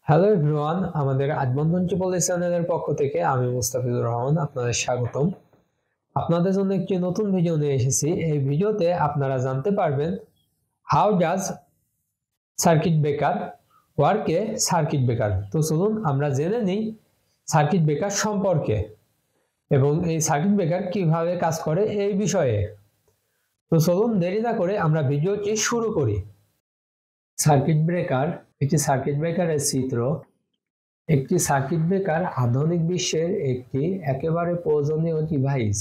Hello everyone, আমাদের আজবন্ধন triple চ্যানেলের পক্ষ থেকে আমি মুস্তাফিজুর রহমান আপনাদের স্বাগতম। আপনাদের জন্য একটি নতুন ভিডিও নিয়ে এসেছি। এই ভিডিওতে আপনারা জানতে পারবেন how does circuit breaker work A circuit breaker. তো চলুন আমরা জেনে নিই সার্কিট ব্রেকার সম্পর্কে এবং এই সার্কিট ব্রেকার কিভাবে কাজ করে এই বিষয়ে। তো চলুন দেরি না করে আমরা ভিডিওটি শুরু করি। সার্কিট ব্রেকার, একটি সার্কিট ব্রেকারের চিত্র। একটি সার্কিট ব্রেকার আধুনিক বিশ্বের একটি একেবারে প্রয়োজনীয় ডিভাইস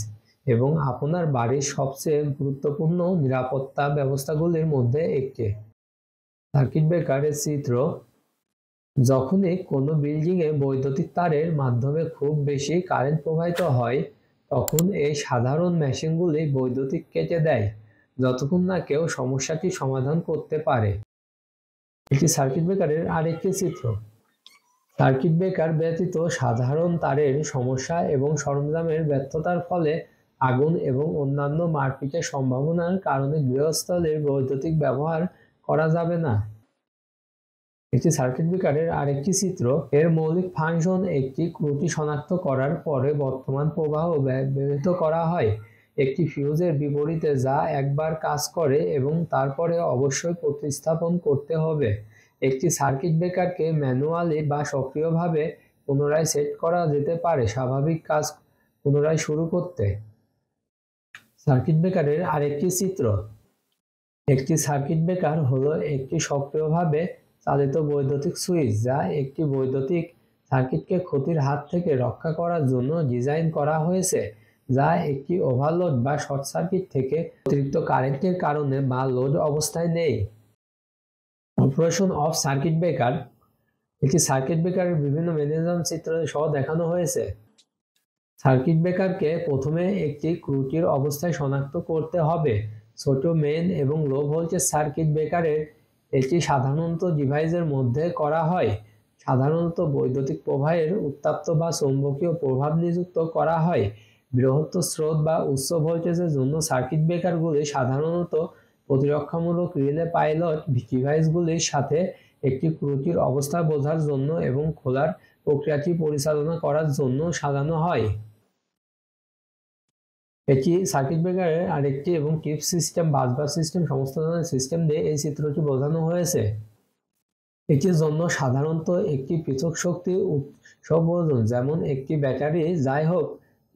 এবং আপনার বাড়ির সবচেয়ে গুরুত্বপূর্ণ নিরাপত্তা ব্যবস্থাগুলির মধ্যে একটি। সার্কিট ব্রেকারের চিত্র। যখনই কোনো বিল্ডিংয়ে বৈদ্যুতিক তারের মাধ্যমে খুব বেশি কারেন্ট প্রবাহিত হয়, তখন এই সাধারণ মেশিনগুলি বৈদ্যুতিক কেটে দেয় যতক্ষণ না কেউ সমস্যাটি সমাধান করতে পারে। এটি সার্কিট ব্রেকারের আরেকটি চিত্র। সার্কিট ব্রেকার ব্যতীত সাধারণ তারের সমস্যা এবং সরঞ্জামের ব্যর্থতার ফলে আগুন এবং অন্যান্য মারপিটের সম্ভাবনার কারণে গৃহস্থলীর বৈদ্যুতিক ব্যবহার করা যাবে না। একটি সার্কিট ব্রেকারের আরেকটি চিত্র। এর মৌলিক ফাংশন একটি ত্রুটি শনাক্ত করার পরে বর্তমান প্রবাহ ব্যবহৃত করা হয়, একটি ফিউজের বিপরীতে যা একবার কাজ করে এবং তারপরে অবশ্যই প্রতিস্থাপন করতে হবে। একটি সার্কিট ব্রেকারকে ম্যানুয়ালি বা সক্রিয়ভাবে পুনরায় সেট করা যেতে পারে স্বাভাবিক কাজ পুনরায় শুরু করতে। সার্কিট ব্রেকারের আরেকটি চিত্র। একটি সার্কিট ব্রেকার হলো একটি সক্রিয়ভাবে চালিত বৈদ্যুতিক সুইচ যা একটি বৈদ্যুতিক সার্কিটকে ক্ষতির হাত থেকে রক্ষা করার জন্য ডিজাইন করা হয়েছে, যা একটি ওভারলোড বা শর্ট সার্কিট থেকে অতিরিক্ত কারেন্টের কারণে বা লোড অবস্থায় নেই। Operation of circuit breaker. একটি সার্কিট ব্রেকারের বিভিন্ন মেকানিজম চিত্র সহ দেখানো হয়েছে। সার্কিট ব্রেকারকে প্রথমে একটি ত্রুটির অবস্থায় শনাক্ত করতে হবে। ছোট মেইন এবং লো ভোল্টেজ সার্কিট ব্রেকারের এটি সাধারণত ডিভাইসের মধ্যে করা হয়। সাধারণত বৈদ্যুতিক প্রবাহের উত্তপ্ত বা চৌম্বকীয় প্রভাব নিযুক্ত করা হয়। বৃহত্তর স্রোত বা উচ্চ ভোল্টেজের জন্য সার্কিট ব্রেকারগুলি সাধারণত প্রতিরক্ষামূলক রিলে পাইলট ডিভাইসগুলির সাথে একটি ত্রুটির অবস্থা বোঝার জন্য এবং খোলার প্রক্রিয়াটি পরিচালনা করার জন্য সাজানো হয়। এটি সার্কিট ব্রেকারের আরেকটি এবং টিপ সিস্টেম, বাসবার সিস্টেম, সমস্ত ধরনের সিস্টেম দিয়ে এই চিত্রটি বোঝানো হয়েছে। এটির জন্য সাধারণত একটি পৃথক শক্তি উৎস প্রয়োজন, যেমন একটি ব্যাটারি। যাই হোক,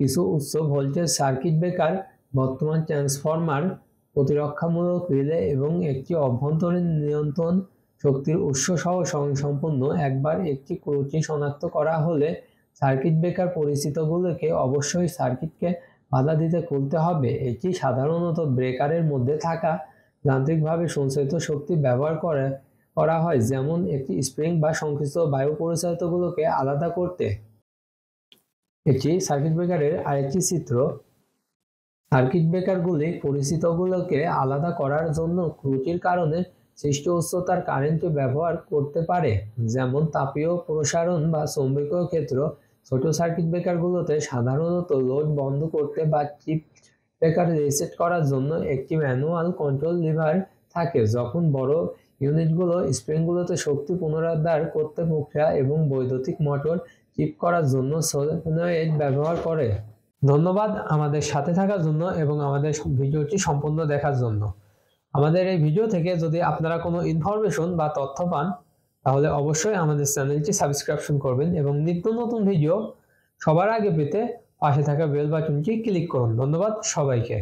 কিছু উচ্চ ভোল্টেজ সার্কিট ব্রেকার বর্তমান ট্রান্সফরমার, প্রতিরক্ষামূলক রিলে এবং একটি অভ্যন্তরীণ নিয়ন্ত্রণ শক্তির উৎস সহ স্বয়ংসম্পূর্ণ। একবার একটি ত্রুটি শনাক্ত করা হলে সার্কিট ব্রেকার পরিচিতগুলোকে অবশ্যই সার্কিটকে বাধা দিতে খুলতে হবে। এটি সাধারণত ব্রেকারের মধ্যে থাকা যান্ত্রিকভাবে সঞ্চালিত শক্তি ব্যবহার করা হয়, যেমন একটি স্প্রিং বা সংশ্লিষ্ট বায়ু পরিচালিতগুলোকে আলাদা করতে। এটি সার্কিট ব্রেকারের আরেকটি চিত্র। সার্কিট ব্রেকারগুলি পরিচিতগুলোকে আলাদা করার জন্য ত্রুটির কারণে সৃষ্ট উচ্চতার কারেন্ট ব্যবহার করতে পারে, যেমন তাপীয় প্রসারণ বা চৌম্বকীয় ক্ষেত্র। ছোট সার্কিট ব্রেকারগুলোতে সাধারণত লোড বন্ধ করতে বা চিপ ব্রেকার রিসেট করার জন্য একটি ম্যানুয়াল কন্ট্রোল লিভার থাকে। যখন বড় ইউনিটগুলো স্প্রিংগুলোতে শক্তি পুনরুদ্ধার করতে প্রক্রিয়া এবং বৈদ্যুতিক মোটর চিপ করার জন্য সলিনয়েড ব্যবহার করে। ধন্যবাদ আমাদের সাথে থাকার জন্য এবং আমাদের ভিডিওটি সম্পূর্ণ দেখার জন্য। আমাদের এই ভিডিও থেকে যদি আপনারা কোনো ইনফরমেশন বা তথ্য পান, তাহলে অবশ্যই আমাদের চ্যানেলটি সাবস্ক্রিপশন করবেন এবং নিত্য নতুন ভিডিও সবার আগে পেতে পাশে থাকা বেল বাটনটি ক্লিক করুন। ধন্যবাদ সবাইকে।